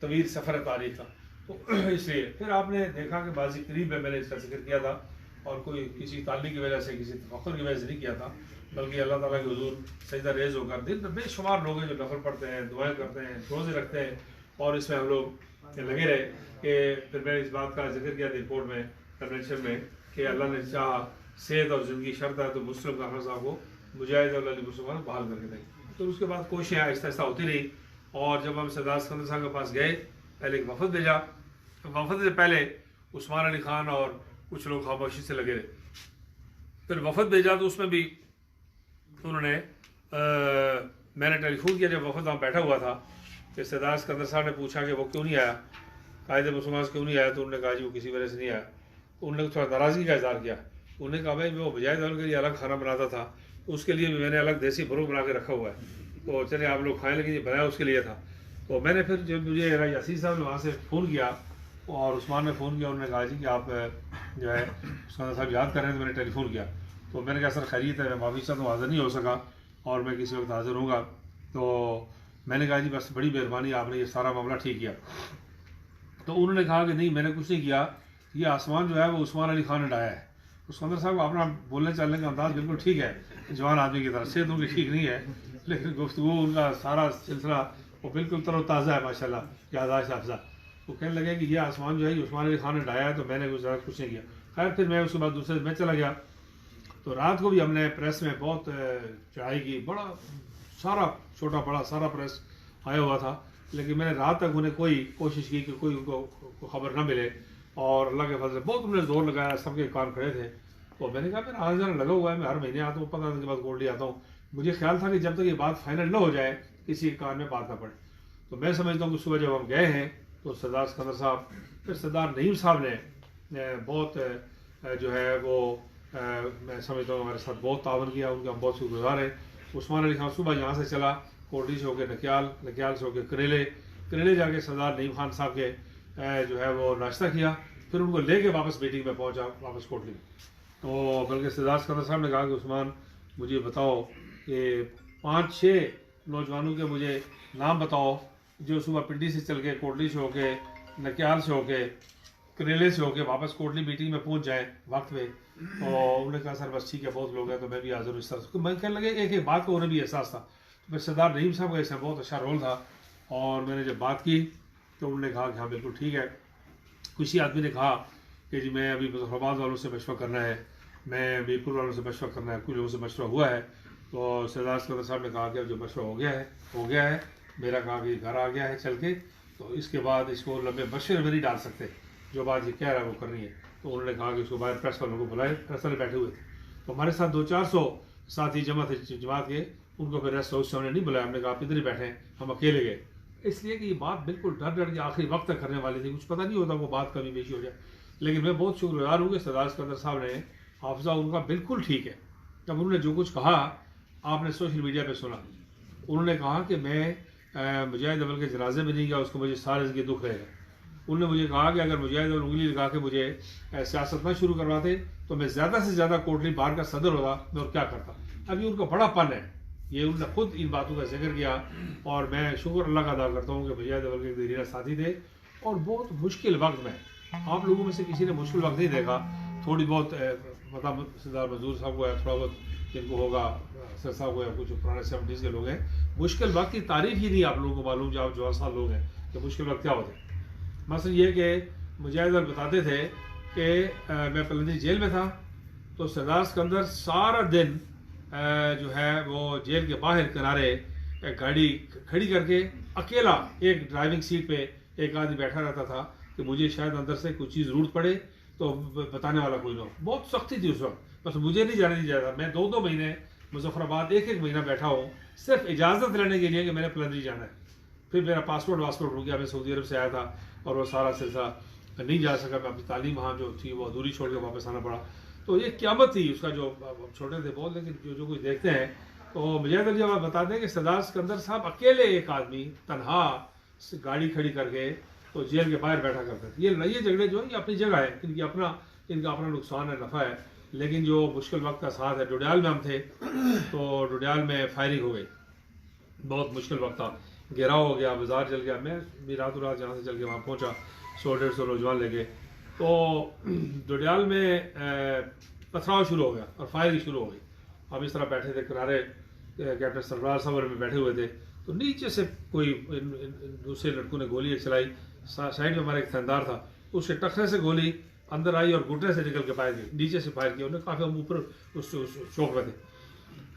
طویل سفر تاریخ تھا، تو اس لیے پھر آپ نے دیکھا کہ بعضی قریب میں نے اس کا ذکر کیا تھا، اور کوئی کسی تعلق کی وجہ سے، کسی تفکر کی وجہ سے نہیں کیا تھا، بلکہ اللہ تعالیٰ کے حضور سجدہ ریز ہو کر دن میں بے شمار لوگ ہیں جو نفل پڑھتے ہیں، دعائیں کرتے ہیں، روزے رکھتے ہیں، اور اس میں ہم لوگ لگے رہے کہ پھر میں نے اس بات کا ذکر کیا تھا رپورٹ میں، کنونشن میں، کہ اللہ نے چاہا صحت اور زندگی شرط ہے تو مسلم کانفرنس صاحب کو مجاہد اور علی مسلمان بحال کر کے دیں. تو اس کے بعد کوششیں آہستہ آہستہ ہوتی رہی، اور جب ہم سردار سکندر صاحب کے پاس گئے، پہلے ایک وفد بھیجا، وفد سے پہلے عثمان علی خان اور کچھ لوگ خاموشی سے لگے رہے. پھر وفد بھیجا تو اس میں بھی انہوں نے میں نے ٹیلی فون کیا جب وفد وہاں بیٹھا ہوا تھا کہ سردار سکندر صاحب نے پوچھا کہ وہ کیوں نہیں آیا، قائد مسلمان کیوں نہیں آیا، تو انہوں نے کہا جی وہ کسی وجہ سے نہیں آیا. انہوں نے تھوڑا ناراضگی کا اظہار کیا. انہوں نے کہا بھائی میں وہ مجاہد کے لیے الگ کھانا بناتا تھا، اس کے لیے بھی میں نے الگ دیسی بھرو بنا کے رکھا ہوا ہے، تو چلے آپ لوگ کھائیں، لیکن یہ بنایا اس کے لیے تھا. تو میں نے پھر جب مجھے یاسین صاحب نے وہاں سے فون کیا اور عثمان نے فون کیا، انہوں نے کہا جی کہ آپ جو ہے سکندر صاحب یاد کر رہے ہیں، تو میں نے ٹیلی فون کیا. تو میں نے کہا سر خیریت ہے، میں معافی چاہتا ہوں حاضر نہیں ہو سکا، اور میں کسی وقت حاضر ہوں گا. تو میں نے کہا جی بس بڑی مہربانی، آپ نے یہ سارا معاملہ ٹھیک کیا. تو انہوں نے کہا کہ نہیں میں نے کچھ نہیں کیا، یہ آسمان جو ہے وہ عثمان علی خان نے ڈایا ہے. سکندر صاحب اپنا بولنے چلنے کا انداز بالکل ٹھیک ہے، جوان آدمی کی طرح، صحت ان کی ٹھیک نہیں ہے، لیکن گفتگو ان کا سارا سلسلہ وہ بالکل تر و تازہ ہے ماشاء اللہ، یاداشت افزا. وہ کہنے لگے کہ یہ آسمان جو ہے عثمان علی خان نے ڈایا ہے، تو میں نے کچھ نہیں کیا. خیر پھر میں اس کے بعد دوسرے میں چلا گیا. تو رات کو بھی ہم نے پریس میں بہت چڑھائی کی، بڑا سارا چھوٹا بڑا سارا پریس آیا ہوا تھا، لیکن میں نے رات تک انہیں کوئی کوشش کی کہ کوئی ان کو خبر نہ ملے، اور اللہ کے فضل سے بہت انہوں نے زور لگایا، سب کے کان کھڑے تھے. تو میں نے کہا میرا آج لگا ہوا ہے، میں ہر مہینے آتا ہوں، 15 دن کے بعد گولڈی آتا ہوں. مجھے خیال تھا کہ جب تک یہ بات فائنل نہ ہو جائے کسی کے کان میں بات نہ پڑے. تو میں سمجھتا ہوں کہ صبح جب ہم گئے ہیں تو سردار سکندر صاحب، پھر سردار نعیم صاحب نے بہت جو ہے وہ میں سمجھتا ہوں ہمارے ساتھ بہت تعاون کیا، ان کا ہم بہت شکر گزار ہیں. عثمان علی خان صبح یہاں سے چلا کوٹلی سے ہو کے نکیال سے ہو کے کریلے جا کے سردار نعیم خان صاحب کے جو ہے وہ ناشتہ کیا، پھر ان کو لے کے واپس میٹنگ میں پہنچا واپس کوٹلی. تو بلکہ سردار سکندر صاحب نے کہا کہ عثمان مجھے بتاؤ کہ 5-6 نوجوانوں کے مجھے نام بتاؤ جو صبح پنڈی سے چل کے کوٹلی سے ہو کے نکیال سے ہو کے کریلے سے ہو کے واپس کوٹلی میٹنگ میں پہنچ جائیں وقت پہ. تو انہوں نے کہا سر بس ٹھیک ہے بہت لوگ ہیں تو میں بھی حاضر ہوں. اس طرح میں کہنے لگے ایک بات کو انہیں بھی احساس تھا. پھر سردار نعیم صاحب کا اس میں بہت اچھا رول تھا، اور میں نے جب بات کی تو انہوں نے کہا کہ ہاں بالکل ٹھیک ہے. کسی آدمی نے کہا کہ جی میں ابھی مظفرآباد والوں سے مشورہ کرنا ہے، میں میرپور والوں سے مشورہ کرنا ہے، کچھ لوگوں سے مشورہ ہوا ہے. تو سردار سکندر صاحب نے کہا کہ جو مشورہ ہو گیا ہے میرا، کہا کہ گھر آ گیا ہے چل کے، تو اس کے بعد اس کو لمبے مشورے میں نہیں ڈال سکتے، جو بات یہ کہہ رہا ہے وہ کرنی ہے. تو انہوں نے کہا کہ اس کو باہر پریس والوں کو بلائے، پریس والے بیٹھے ہوئے تھے. تو ہمارے ساتھ 200-400 ساتھی جمع تھے جماعت کے، ان کو پھر ریسٹ ہاؤس سے ہم نے نہیں بلایا، ہم نے کہا آپ ادھر ہی بیٹھے، ہم اکیلے گئے. اس لیے کہ یہ بات بالکل ڈر کے آخری وقت تک کرنے والی تھی، کچھ پتہ نہیں ہوتا وہ بات کبھی بیشی ہو جائے. لیکن میں بہت شکر گزار ہوں کہ سردار سکندر صاحب نے حافظہ ان کا بالکل ٹھیک ہے. جب انہوں نے جو کچھ کہا آپ نے سوشل میڈیا پہ سنا، انہوں نے کہا کہ میں مجاہد اول کے جنازے میں نہیں گیا، اس کو مجھے سارے زندگی دکھ رہے گا. انہوں نے مجھے کہا کہ اگر مجاہد اول انگلی لگا کے مجھے سیاست نہ شروع کرواتے تو میں زیادہ سے زیادہ کوٹلی بار کا صدر ہوتا میں اور کیا کرتا. اب یہ ان کا بڑا پن ہے، یہ انہوں نے خود ان باتوں کا ذکر کیا، اور میں شکر اللہ کا ادا کرتا ہوں کہ مجاہد اول کے دیرینہ ساتھی تھے. اور بہت مشکل وقت میں آپ لوگوں میں سے کسی نے مشکل وقت نہیں دیکھا. تھوڑی بہت مطلب سردار منظور صاحب کو ہے، تھوڑا بہت جن کو ہوگا سر صاحب کو ہے، کچھ پرانے 70s کے لوگ ہیں. مشکل وقت کی تعریف ہی نہیں آپ لوگوں کو معلوم، جو آپ 4 سال لوگ ہیں کہ مشکل وقت کیا ہوتے ہیں. مثلا یہ کہ مجاہد اول بتاتے تھے کہ میں پلندی جیل میں تھا تو سردار سکندر سارا دن جو ہے وہ جیل کے باہر کنارے گاڑی کھڑی کر کے اکیلا ایک ڈرائیونگ سیٹ پہ ایک آدمی بیٹھا رہتا تھا کہ مجھے شاید اندر سے کوئی چیز ضرورت پڑے تو بتانے والا کوئی نہ ہو. بہت سختی تھی اس وقت، بس مجھے نہیں جانے دیا جاتا. میں 2 مہینے مظفرآباد ایک مہینہ بیٹھا ہوں صرف اجازت لینے کے لیے کہ میں نے پلندری جانا ہے. پھر میرا پاسپورٹ رک گیا، میں سعودی عرب سے آیا تھا اور وہ سارا سلسلہ نہیں جا سکا. میں اپنی تعلیم وہاں جو تھی وہ ادھوری چھوڑ کے واپس آنا پڑا. تو یہ قیامت تھی اس کا، جو چھوٹے تھے بہت، لیکن جو کچھ دیکھتے ہیں. تو مجاہد علی آپ بتاتے ہیں کہ سردار سکندر صاحب اکیلے ایک آدمی تنہا گاڑی کھڑی کر کے تو جیل کے باہر بیٹھا کرتے تھے. یہ جھگڑے جو ہیں یہ اپنی جگہ ہے، ان کا اپنا نقصان ہے، نفع ہے. لیکن جو مشکل وقت کا ساتھ ہے، ڈوڈیال میں ہم تھے تو ڈوڈیال میں فائرنگ ہو گئی، بہت مشکل وقت تھا. گھیراؤ ہو گیا، بازار چل گیا. میں بھی راتوں رات جہاں سے چل کے وہاں پہنچا، 100-150 نوجوان لے گئے. تو ڈوڈیال میں پتھراؤ شروع ہو گیا اور فائرنگ شروع ہو گئی. ہم اس طرح بیٹھے تھے کنارے، کیپٹن سرفراز صاحب میں بیٹھے ہوئے تھے. تو نیچے سے کوئی دوسرے لڑکوں نے گولی چلائی. سائڈ میں ہمارا ایک تھندار تھا، اس کے ٹخنے سے گولی اندر آئی اور گھٹنے سے نکل کے فائر کی، نیچے سے فائر کیا. انہوں نے کافی ہم اوپر اس چوک میں تھے.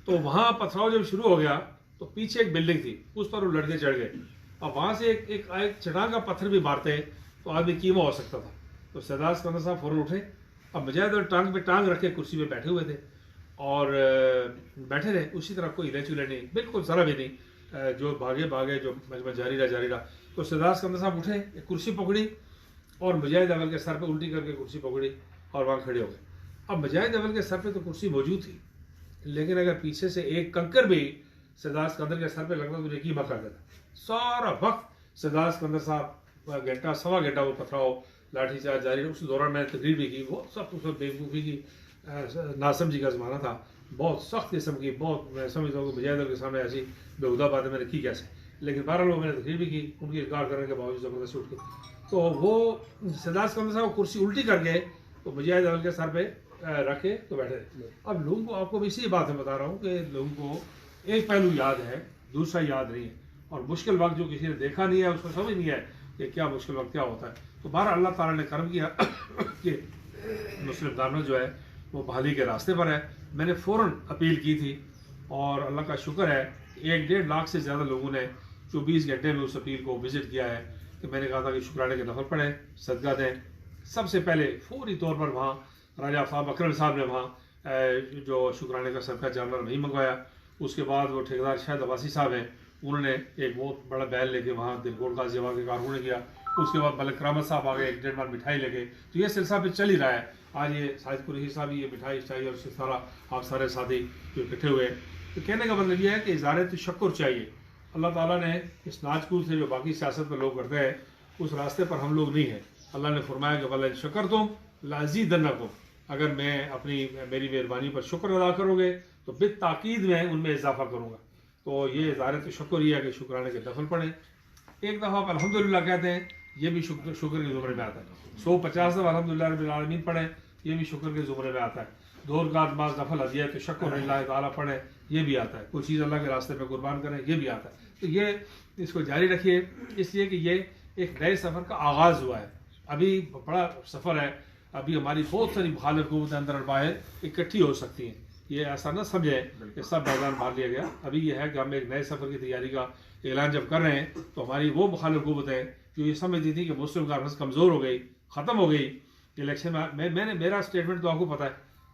تو وہاں پتھراؤ جب شروع ہو گیا تو پیچھے ایک بلڈنگ تھی، اس پر وہ لڑکے چڑھ گئے. اب وہاں سے ایک چٹان کا پتھر بھی مارتے تو آدمی کیما ہو سکتا تھا. تو سردار سکندر صاحب فوراً اٹھے. اب مجاہد اور ٹانگ پہ ٹانگ رکھ کے کرسی پہ بیٹھے ہوئے تھے اور بیٹھے رہے. اسی طرح کوئی ہلے چلے نہیں، بالکل ذرا بھی نہیں. جو بھاگے جو مجمع جاری رہا. تو سردار سکندر صاحب اٹھے، ایک کرسی پکڑی اور مجاہد اول کے سر پہ الٹی کر کے کرسی پکڑی اور وہاں کھڑے ہو گئے. اب مجاہد اول کے سر پہ تو کرسی موجود تھی، لیکن اگر پیچھے سے ایک کنکر بھی سردار سکندر کے سر پہ لگتا تو یقین کر دیتا. سارا وقت سردار سکندر صاحب گھنٹہ سوا گھنٹہ وہ پتھراؤ لاٹھی چارج جاری رہا. اس دوران میں نے تقریر بھی کی. وہ سب بیوقوفی کی، ناسمجھی کا زمانہ تھا، بہت سخت قسم کی. بہت میں سمجھتا ہوں کہ مجاہد کے سامنے ایسی بےہودہ باتیں میں نے کی کیسے. لیکن بہرحال وہ میں نے تقریر بھی کی ان کی انکار کرنے کے باوجود زبردستی اٹھ کے. تو وہ سردار سکندر صاحب کرسی الٹی کر کے تو مجاہد اول کے سر پہ رکھے تو بیٹھے رہے. اب لوگوں کو آپ کو اسی بات میں بتا رہا ہوں کہ لوگوں کو ایک پہلو یاد ہے، دوسرا یاد نہیں ہے. اور مشکل وقت جو کسی نے دیکھا نہیں ہے اس کو سمجھ نہیں ہے کہ کیا مشکل وقت کیا ہوتا ہے. تو بہرحال اللہ تعالیٰ نے کرم کیا کہ مسلم کانفرنس جو ہے وہ بحالی کے راستے پر ہے. میں نے فوراً اپیل کی تھی اور اللہ کا شکر ہے کہ 1.5 لاکھ سے زیادہ لوگوں نے 24 گھنٹے میں اس اپیل کو وزٹ کیا ہے. کہ میں نے کہا تھا کہ شکرانے کے نفل پڑھیں، صدقہ دیں. سب سے پہلے فوری طور پر وہاں راجہ آفتاب اکرم صاحب نے وہاں جو شکرانے کا صدقہ جانور نہیں منگوایا. اس کے بعد وہ ٹھیکیدار شاہد عباسی صاحب ہیں، انہوں نے ایک بہت بڑا بیل لے کے وہاں دلکوٹ غازی آباد کے کارکنوں نے کیا. اس کے بعد ملک کرامت صاحب آ گئے، 1.5 من مٹھائی لے کے. تو یہ سلسلہ پہ چل ہی رہا ہے. آج یہ ساجد قریشی صاحب یہ مٹھائی چاہیے اور سارا آپ سارے ساتھی جو اکٹھے ہوئے. تو کہنے کا مطلب یہ ہے کہ اظہار تشکر چاہیے. اللہ تعالیٰ نے اس ناچکور سے جو باقی سیاست پر لوگ کرتے ہیں اس راستے پر ہم لوگ نہیں ہیں. اللہ نے فرمایا کہ وَلَئِن شَكَرْتُمْ لَأَزِيدَنَّكُمْ، اگر میں میری مہربانی پر شکر ادا کرو گے تو بالتاکید میں ان میں اضافہ کروں گا. تو یہ اظہار تشکر یہ ہے کہ شکرانے کے نفل پڑھیں. ایک دفعہ آپ الحمدللہ کہتے ہیں، یہ بھی شکر کے زمرے میں آتا ہے. 150 دفعہ الحمدللہ رب العالمین پڑھیں، یہ بھی شکر کے زمرے میں آتا ہے. 2 رکعت نماز نفل ادیہ تشکر اللہ تعالیٰ پڑھیں، یہ بھی آتا ہے. کوئی چیز اللہ کے راستے میں قربان کریں، یہ بھی آتا ہے. تو یہ اس کو جاری رکھیے، اس لیے کہ یہ ایک نئے سفر کا آغاز ہوا ہے. ابھی بڑا سفر ہے، ابھی ہماری بہت ساری مخالف قوتیں اندر اور باہر اکٹھی ہو سکتی ہیں. یہ ایسا نہ سمجھیں کہ سب میدان مار لیا گیا. ابھی یہ ہے کہ ہم ایک نئے سفر کی تیاری کا اعلان جب کر رہے ہیں تو ہماری وہ مخالف قوتیں جو یہ سمجھتی تھی کہ مسلم کانفرنس کمزور ہو گئی، ختم ہو گئی الیکشن میں نے میرا اسٹیٹمنٹ تو آپ کو پتہ ہے،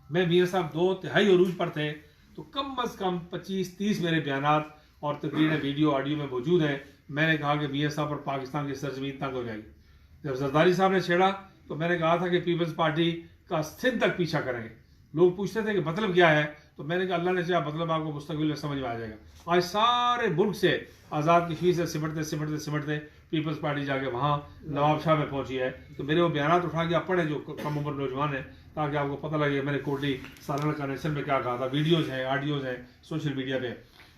میں میاں صاحب 2 تہائی عروج پر تھے تو کم از کم 25-30 میرے بیانات اور تقریریں ویڈیو آڈیو میں موجود ہیں. میں نے کہا کہ میاں صاحب اور پاکستان کی سرزمین تنگ ہو جائے گی. جب زرداری صاحب نے چھیڑا تو میں نے کہا تھا کہ پیپلز پارٹی کا سندھ تک پیچھا کریں گے. لوگ پوچھتے تھے کہ مطلب کیا ہے، تو میں نے کہا اللہ نے چاہا مطلب آپ کو مستقبل میں سمجھ میں آ جائے گا. آج سارے ملک سے آزاد کشمیر سے سمٹتے پیپلز پارٹی جا کے وہاں نواب شاہ میں پہنچی ہے. تو میرے وہ بیانات اٹھا کے آپ پڑھیں جو کم عمر نوجوان ہیں، تاکہ آپ کو پتہ لگے میں نے کوٹلی سالانہ کنونشن میں کیا کہا تھا. ویڈیوز ہیں، آڈیوز ہیں سوشل میڈیا پہ.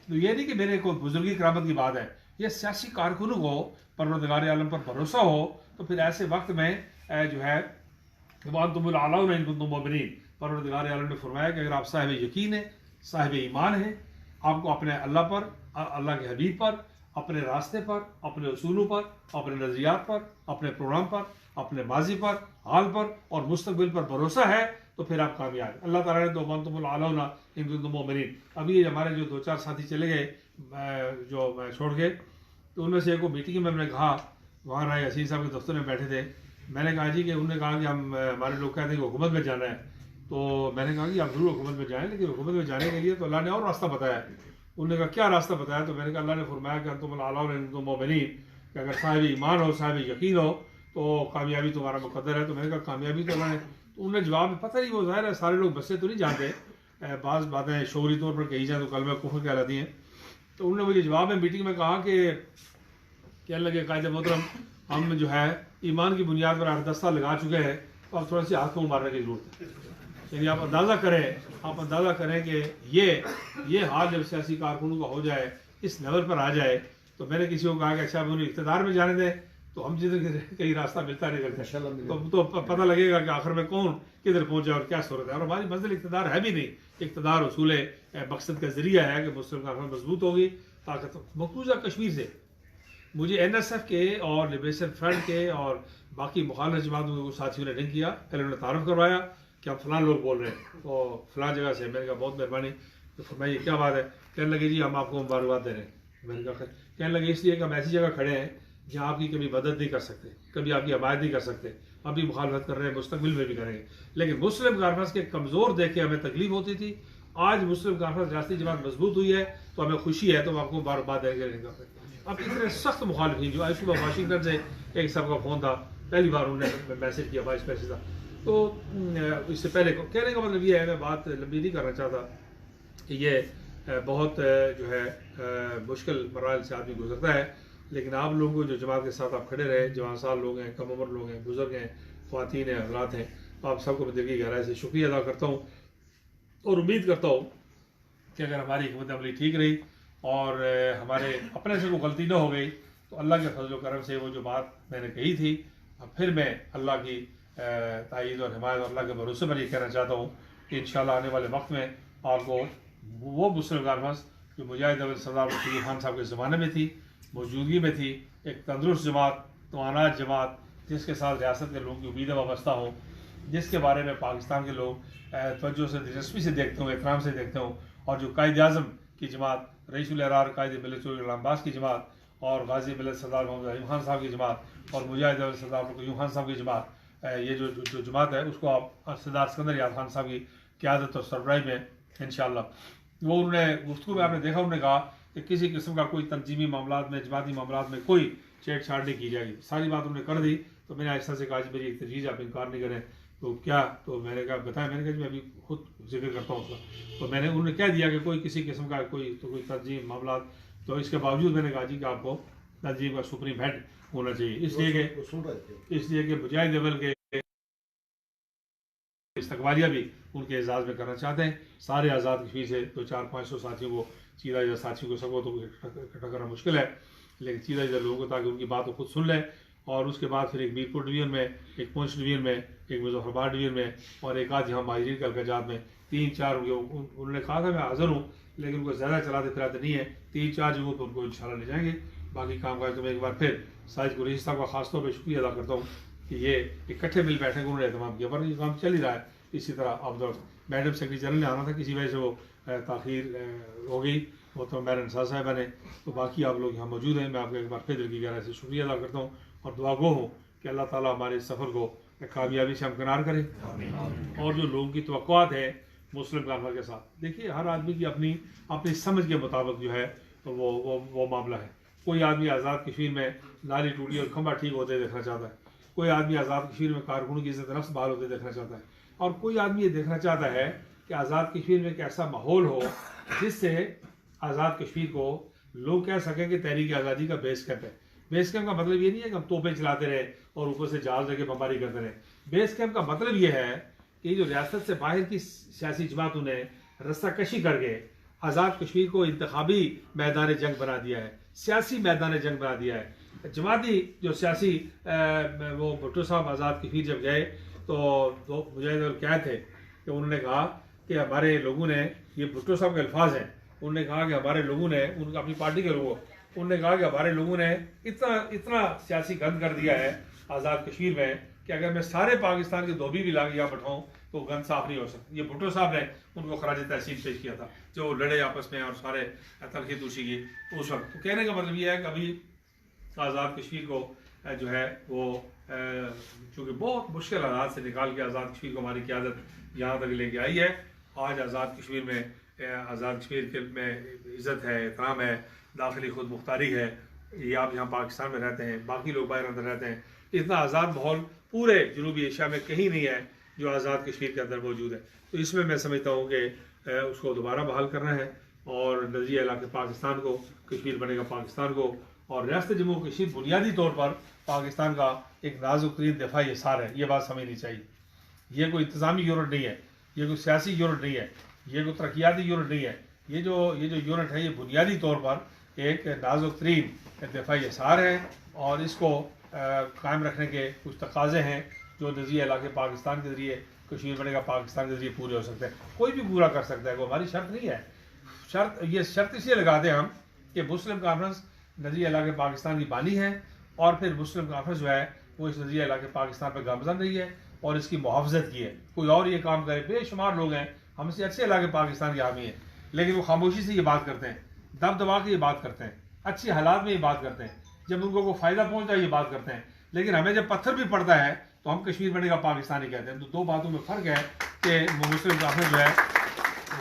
تو یہ نہیں کہ میرے کوئی بزرگی کرامت کی بات ہے، یہ سیاسی کارکنوں کو پروردگار عالم پر بھروسہ ہو تو پھر ایسے وقت میں جو ہے وَأَنْتُمُ الْأَعْلَوْنَ إِن كُنتُم مُؤْمِنِينَ، پروردگار عالم نے فرمایا کہ اگر آپ صاحب یقین ہیں، صاحب ایمان ہیں، آپ کو اپنے اللہ پر، اللہ کے حبیب پر، اپنے راستے پر، اپنے اصولوں پر، اپنے نظریات پر، اپنے پروگرام پر، اپنے ماضی پر، حال پر اور مستقبل پر بھروسہ ہے تو پھر آپ کامیاب ہیں. اللہ تعالیٰ نے تو وَأَنْتُمُ الْأَعْلَوْنَ إِن كُنتُم مُؤْمِنِينَ. ابھی ہمارے جو 2-4 ساتھی چلے گئے جو میں چھوڑ کے، تو ان میں سے ایک کو میٹنگ میں نے کہا، وہاں رائے حسین صاحب کے دفتر میں بیٹھے تھے. میں نے کہا جی کہ انہوں نے کہا کہ ہمارے لوگ کہتے ہیں کہ حکومت میں جانا ہے. تو میں نے کہا کہ آپ ضرور حکومت میں جائیں، لیکن حکومت میں جانے کے لیے تو اللہ نے اور راستہ بتایا. انہوں نے کہا کیا راستہ بتایا؟ تو میں نے کہا اللہ نے فرمایا کہ انتم الأعلون إن كنتم مؤمنين، کہ اگر صاحب ایمان ہو، صاحب یقین ہو تو کامیابی تمہارا مقدر ہے. تو میں نے کہا کامیابی تو اللہ نے، تو انہوں نے جواب میں پتہ نہیں، وہ ظاہر ہے سارے لوگ بسے تو نہیں جانتے، بعض باتیں شعوری طور پر کہی جائیں تو کلمہ کفر کہلاتی ہیں. تو انہوں نے مجھے جواب میں میٹنگ میں کہا کہ کہنے لگے قائد محترم ہم جو ہے ایمان کی بنیاد پر 8-10 سال لگا چکے ہیں، تو اب تھوڑا سی ہاتھ کو مارنے کی ضرورت ہے. یعنی آپ اندازہ کریں کہ یہ حال جب سیاسی کارکنوں کا ہو جائے، اس لیول پر آ جائے تو میں نے کسی کو کہا کہ اچھا اب انہیں اقتدار میں جانے دیں تو ہم جدھر کہیں راستہ ملتا نہیں کرتے تو پتہ لگے گا کہ آخر میں کون کدھر پہنچا اور کیا صورت ہے. اور ہماری منزل اقتدار ہے بھی نہیں. اقتدار اصول مقصد کا ذریعہ ہے کہ مسلم کانفرنس مضبوط ہوگی. طاقت مقبوضہ کشمیر سے مجھے NSF کے اور لبریشن فرنٹ کے اور باقی مخالف جماعتوں کے ساتھیوں نے نہیں کیا. پہلے انہوں نے تعارف کروایا کہ ہم فلاں لوگ بول رہے ہیں تو فلاں جگہ سے. میں نے کہا بہت مہربانی. تو فرمایا یہ کیا بات ہے؟ کہنے لگے جی ہم آپ کو مبارکباد دے رہے ہیں. میں نے کہا کہنے لگے اس لیے کہ ہم ایسی جگہ کھڑے ہیں جہاں آپ کی کبھی مدد نہیں کر سکتے, کبھی آپ کی حمایت نہیں کر سکتے. اب بھی مخالفت کر رہے ہیں, مستقبل میں بھی کریں گے. لیکن مسلم کانفرنس کے کمزور دیکھ کے ہمیں تکلیف ہوتی تھی. آج مسلم کانفرنس ریاستی جماعت مضبوط ہوئی ہے تو ہمیں خوشی ہے, تو ہم آپ کو مبارکباد دیں گے. اب اتنے سخت مخالفین جو آج صبح واشنگٹن سے ایک صاحب کا فون تھا, پہلی بار انہوں نے میسج کیا, وائس پریزیڈنٹ تھا. تو اس سے پہلے کہنے کا مطلب یہ ہے, میں بات لمبی نہیں کرنا چاہتا, کہ یہ بہت جو ہے مشکل مراحل سے آدمی گزرتا ہے. لیکن آپ لوگوں جو جماعت کے ساتھ آپ کھڑے رہے, جوان سال لوگ ہیں, کم عمر لوگ ہیں, بزرگ ہیں, خواتین ہیں, حضرات ہیں, تو آپ سب کو میں دل کی گہرائی سے شکریہ ادا کرتا ہوں. اور امید کرتا ہوں کہ اگر ہماری حکمت عملی ٹھیک رہی اور ہمارے اپنے سے کوئی غلطی نہ ہو گئی تو اللہ کے فضل و کرم سے وہ جو بات میں نے کہی تھی, پھر میں اللہ کی تائید اور حمایت اور اللہ کے بھروسے پر یہ کہنا چاہتا ہوں کہ انشاءاللہ آنے والے وقت میں آپ کو وہ مسلم کانفرنس جو مجاہد اول سردار مشتاق خان صاحب کے زمانے میں تھی, موجودگی میں تھی, ایک تندرست جماعت, توانائی جماعت, جس کے ساتھ ریاست کے لوگوں کی امیدیں وابستہ ہوں, جس کے بارے میں پاکستان کے لوگ توجہ سے, دلچسپی سے دیکھتے ہوں, احترام سے دیکھتے ہوں, اور جو قائد اعظم کی جماعت, رئیس الاحرار قائد ملت غلام عباس کی جماعت, اور غازی ملت سردار محمد عظیم خان صاحب کی جماعت, اور مجاہد اول سردار قیوم خان صاحب کی جماعت, یہ جو جماعت ہے اس کو آپ سردار سکندر یاد خان صاحب کی قیادت اور سربراہی میں انشاءاللہ. وہ انہوں نے گفتگو میں آپ نے دیکھا, انہوں نے کہا کہ کسی قسم کا کوئی تنظیمی معاملات میں, جماعتی معاملات میں کوئی چھیڑ چھاڑ نہیں کی جائے گی. ساری بات انہوں نے کر دی. تو میں نے آہستہ سے کہا میری ایک تجویز, آپ انکار نہیں کریں. تو کیا؟ تو میں نے کہا بتائیں. میں نے کہا میں ابھی خود ذکر کرتا ہوں اس کا. تو میں نے انہوں نے کہہ دیا کہ کوئی کسی قسم کا کوئی تنظیم معاملات. تو اس کے باوجود میں نے کہا جی کہ آپ کو تنظیم کا سپریم ہیڈ ہونا چاہیے, اس لیے کہ مجاہد اول کے استقبالیہ بھی ان کے اعزاز میں کرنا چاہتے ہیں. سارے آزاد کشمیر سے تو 400-500 ساتھیوں کو, چیدہ ساتھیوں کو سب کو تو اکٹھا کرنا مشکل ہے, لیکن چیدہ لوگوں کو تاکہ ان کی بات کو خود سن لیں. اور اس کے بعد پھر ایک میرپور ڈویژن میں, ایک پونچھ ڈویژن میں, ایک مظفر آباد ڈویژن میں, اور ایک آدھ یہاں مہاجرین کے الکجات میں 3-4 انہوں نے کہا تھا میں حاضر ہوں, لیکن ان کو زیادہ چلاتے پھراتے نہیں ہے. 3-4 جگہوں پہ ان کو انشاءاللہ لے جائیں گے. باقی کام کاج. تو میں ایک بار پھر ساجد قریشی صاحب کا خاص طور پہ شکریہ ادا کرتا ہوں کہ یہ اکٹھے مل بیٹھنے کو انہوں نے اہتمام کیا, ورنہ یہ کام چل ہی رہا ہے اسی طرح. اب میڈم سیکرٹری جنرل نے آنا تھا, کسی وجہ سے وہ تاخیر ہو گئی, وہ تو میرن شاہ صاحبہ نے. تو باقی آپ لوگ یہاں موجود ہیں. میں آپ کا ایک بار پھر دل کی گہرائی سے شکریہ ادا کرتا ہوں اور دعا گو ہوں کہ اللہ تعالیٰ ہمارے اس سفر کو کامیابی سے ہمکنار کرے. اور جو لوگوں کی توقعات ہے مسلم کانفرنس کے ساتھ, دیکھیے ہر آدمی کی اپنی سمجھ کے مطابق جو ہے تو وہ معاملہ ہے. کوئی آدمی آزاد کشمیر میں نالی ٹوٹی اور کھمبا ٹھیک ہوتے دیکھنا چاہتا ہے, کوئی آدمی آزاد کشمیر میں کارکنوں کی عزت نفس بحال ہوتے دیکھنا چاہتا ہے, اور کوئی آدمی یہ دیکھنا چاہتا ہے کہ آزاد کشمیر میں ایک ایسا ماحول ہو جس سے آزاد کشمیر کو لوگ کہہ سکیں کہ تحریک آزادی کا بیس کیمپ ہے. بیس کیمپ کا مطلب یہ نہیں ہے کہ ہم توپیں چلاتے رہے اور اوپر سے جہاز لے کے بمباری کرتے رہے. بیس کیمپ کا مطلب یہ ہے کہ جو ریاست سے باہر کی سیاسی جماعتوں نے رستہ کشی کر کے آزاد کشمیر کو انتخابی میدان جنگ بنا دیا ہے, سیاسی میدان جنگ بنا دیا ہے. جماعتی جو سیاسی وہ بھٹو صاحب آزاد کشمیر جب گئے تو مجاہد کیا تھے کہ انہوں نے کہا کہ ہمارے لوگوں نے, یہ بھٹو صاحب کے الفاظ ہیں, انہوں نے کہا کہ ہمارے لوگوں نے, ان اپنی پارٹی کے لوگوں, انہوں نے کہا کہ ہمارے لوگوں نے اتنا سیاسی گند کر دیا ہے آزاد کشمیر میں کہ اگر میں سارے پاکستان کے دھوبی بھی لا کے یہاں بٹھاؤں تو گند صاف نہیں ہو سکتی. یہ بھٹو صاحب نے ان کو خراج تحسین پیش کیا تھا جو لڑے آپس میں اور سارے تلخی توشی کی اس وقت. تو کہنے کا مطلب یہ ہے کہ ابھی آزاد کشمیر کو جو ہے وہ چونکہ بہت مشکل حالات سے نکال کے آزاد کشمیر کو ہماری قیادت یہاں تک لے کے آئی ہے. آج آزاد کشمیر میں میں عزت ہے, احترام ہے, داخلی خود مختاری ہے. یہ آپ یہاں پاکستان میں رہتے ہیں, باقی لوگ باہر اندر رہتے ہیں, اتنا آزاد ماحول پورے جنوبی ایشیا میں کہیں نہیں ہے جو آزاد کشمیر کے اندر موجود ہے. تو اس میں سمجھتا ہوں کہ اس کو دوبارہ بحال کرنا ہے اور نظریہ علاقے پاکستان کو, کشمیر بنے گا پاکستان کو, اور ریاست جموں و کشمیر بنیادی طور پر پاکستان کا ایک نازک ترین دفاعی حصار ہے. یہ بات سمجھنی چاہیے. یہ کوئی انتظامی یونٹ نہیں ہے, یہ کوئی سیاسی یونٹ نہیں ہے, یہ کوئی ترقیاتی یونٹ نہیں ہے. یہ جو یونٹ ہے یہ بنیادی طور پر ایک نازک ترین دفاعی اثار ہے، اور اس کو قائم رکھنے کے کچھ تقاضے ہیں جو نظریہ علاقے پاکستان کے ذریعے کشمیر بنے گا پاکستان کے ذریعے پورے ہو سکتے ہیں. کوئی بھی پورا کر سکتا ہے، وہ ہماری شرط نہیں ہے. یہ شرط اس لیے لگاتے ہیں ہم کہ مسلم کانفرنس نظریہ علاقے پاکستان کی بانی ہے، اور پھر مسلم کانفرنس جو ہے وہ اس نظریہ علاقے پاکستان پر گامزن رہی ہے اور اس کی محافظت کی ہے. کوئی اور یہ کام کرے، بے شمار لوگ ہیں ہم سے اچھے علاقے پاکستان کے حامی ہیں، لیکن وہ خاموشی سے یہ بات کرتے ہیں، دب دبا کے یہ بات کرتے ہیں، اچھے حالات میں یہ بات کرتے ہیں، جب ان کو کوئی فائدہ پہنچتا ہے یہ بات کرتے ہیں، لیکن ہمیں جب پتھر بھی پڑتا ہے تو ہم کشمیر بنے گا پاکستانی کہتے ہیں. تو دو باتوں میں فرق ہے کہ مسلم کانفرنس جو ہے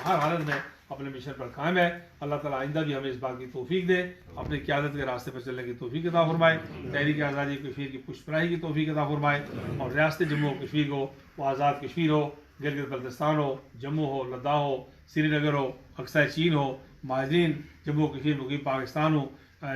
ہر حالت میں اپنے مشن پر قائم ہے. اللہ تعالیٰ آئندہ بھی ہمیں اس بات کی توفیق دے، اپنی قیادت کے راستے پر چلنے کی توفیق عطا فرمائے، تحریک آزادی کشمیر کی پشت پناہی کی توفیق عطا فرمائے، اور ریاست جموں و کشمیر ہو، وہ آزاد کشمیر ہو، گلگت بلتستان ہو، جموں ہو، لداخ ہو، سری نگر ہو، اقصی چین ہو، مہاجرین جموں و کشمیر مقیم پاکستان ہو،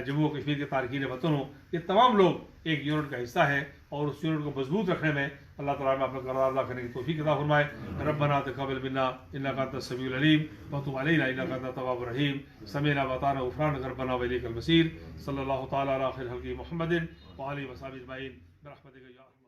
جموں و کشمیر کے تارکین وطن ہو، یہ تمام لوگ ایک یونٹ کا حصہ ہیں، اور اس یونٹ کو مضبوط رکھنے میں اللہ تعالیٰ نے اپنا کردار ادا کرنے کی توفیق عطا فرمائے. ربنا تقبل منا انک انت السمیع العلیم وتب علینا انک انت التواب الرحیم. سمعنا واطعنا غفرانک ربنا والیک المصیر. صلی اللہ تعالیٰ علی خیر خلقہ محمد وآلہ وصحبہ اجمعین برحمتک یا